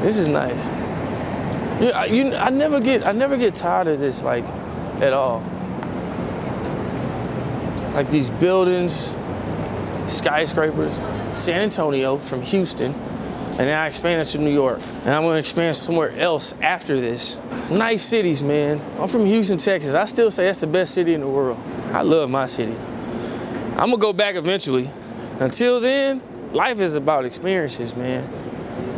This is nice. Yeah, I never get tired of this, like, at all. Like these buildings, skyscrapers, San Antonio from Houston, and then I expanded to New York. And I'm gonna expand somewhere else after this. Nice cities, man. I'm from Houston, Texas. I still say that's the best city in the world. I love my city. I'm gonna go back eventually. Until then, life is about experiences, man.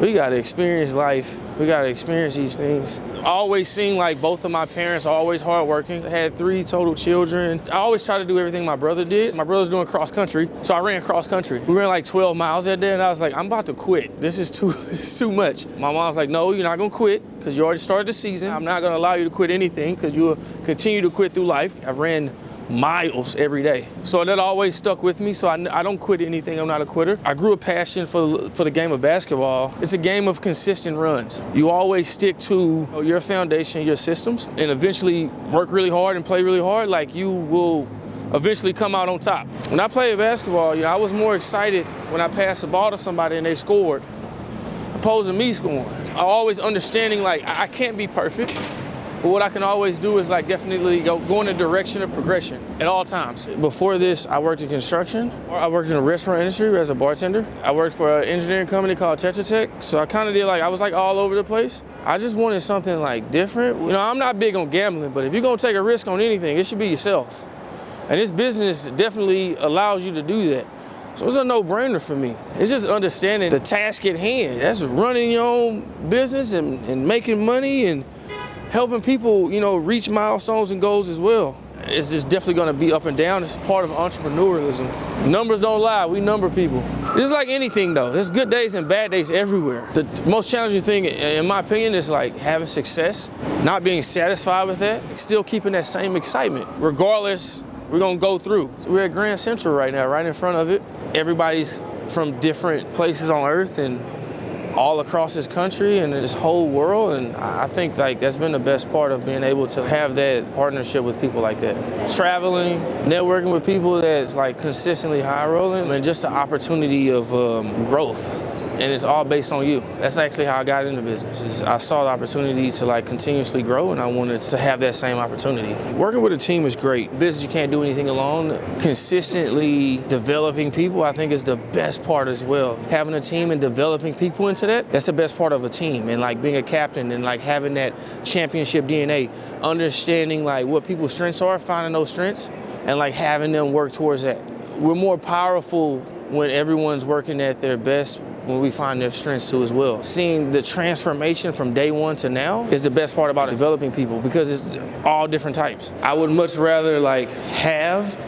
We gotta experience life. We gotta experience these things. I always seemed like both of my parents are always hardworking. I had 3 total children. I always try to do everything my brother did. My brother's doing cross country, so I ran cross country. We ran like 12 miles that day, and I was like, I'm about to quit. This is too much. My mom's like, no, you're not gonna quit, because you already started the season. I'm not gonna allow you to quit anything, because you'll continue to quit through life. I ran miles every day. So that always stuck with me, so I don't quit anything. I'm not a quitter. I grew a passion for the game of basketball. It's a game of consistent runs. You always stick to your foundation, your systems, and eventually work really hard and play really hard, like you will eventually come out on top. When I played basketball, I was more excited when I passed the ball to somebody and they scored, opposed to me scoring. I always understanding, like, I can't be perfect. But what I can always do is, like, definitely go in the direction of progression at all times. Before this, I worked in construction. I worked in the restaurant industry as a bartender. I worked for an engineering company called Tetra Tech. So I kind of did, like, I was like all over the place. I just wanted something like different. I'm not big on gambling, but if you're gonna take a risk on anything, it should be yourself. And this business definitely allows you to do that. So it's a no-brainer for me. It's just understanding the task at hand. That's running your own business and making money and helping people, reach milestones and goals as well. It's just definitely gonna be up and down. It's part of entrepreneurialism. Numbers don't lie, we number people. It's like anything though, there's good days and bad days everywhere. The most challenging thing, in my opinion, is like having success, not being satisfied with that, still keeping that same excitement. Regardless, we're gonna go through. We're at Grand Central right now, right in front of it. Everybody's from different places on earth and all across this country and this whole world, and I think like that's been the best part of being able to have that partnership with people like that. Traveling, networking with people that's like consistently high rolling, and just the opportunity of growth. And it's all based on you. That's actually how I got into business. I saw the opportunity to like continuously grow, and I wanted to have that same opportunity. Working with a team is great. Business, you can't do anything alone. Consistently developing people, I think, is the best part as well. Having a team and developing people into that, that's the best part of a team. And like being a captain and like having that championship DNA, understanding like what people's strengths are, finding those strengths, and like having them work towards that. We're more powerful when everyone's working at their best, when we find their strengths too as well. Seeing the transformation from day one to now is the best part about developing people, because it's all different types. I would much rather like have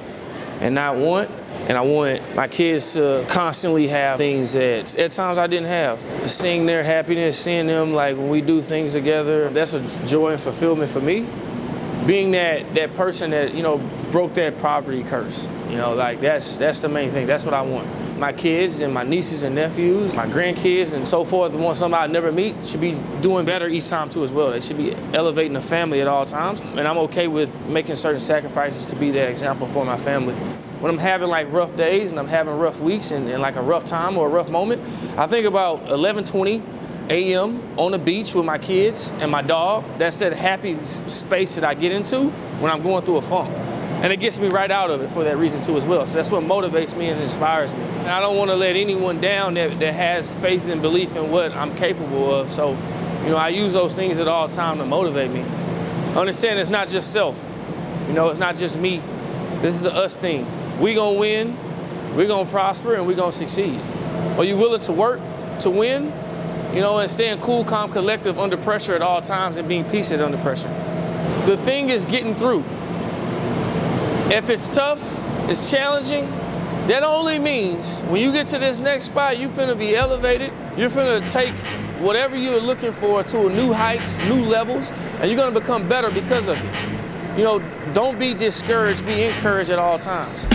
and not want, and I want my kids to constantly have things that at times I didn't have. Seeing their happiness, seeing them like when we do things together, that's a joy and fulfillment for me. Being that person that, broke that poverty curse, like that's the main thing. That's what I want. My kids and my nieces and nephews, my grandkids and so forth, the ones somebody I never meet, should be doing better each time too as well. They should be elevating the family at all times. And I'm okay with making certain sacrifices to be that example for my family. When I'm having like rough days and I'm having rough weeks and like a rough time or a rough moment, I think about 11:20 a.m. on the beach with my kids and my dog. That's that happy space that I get into when I'm going through a funk. And it gets me right out of it for that reason too as well. So that's what motivates me and inspires me. And I don't want to let anyone down that has faith and belief in what I'm capable of. So, I use those things at all times to motivate me. Understand it's not just self. It's not just me. This is a us thing. We gonna win, we gonna prosper, and we gonna succeed. Are you willing to work to win? And staying cool, calm, collective under pressure at all times and being peaceful under pressure. The thing is getting through. If it's tough, it's challenging, that only means when you get to this next spot, you're finna be elevated. You're finna take whatever you're looking for to new heights, new levels, and you're gonna become better because of it. Don't be discouraged, be encouraged at all times.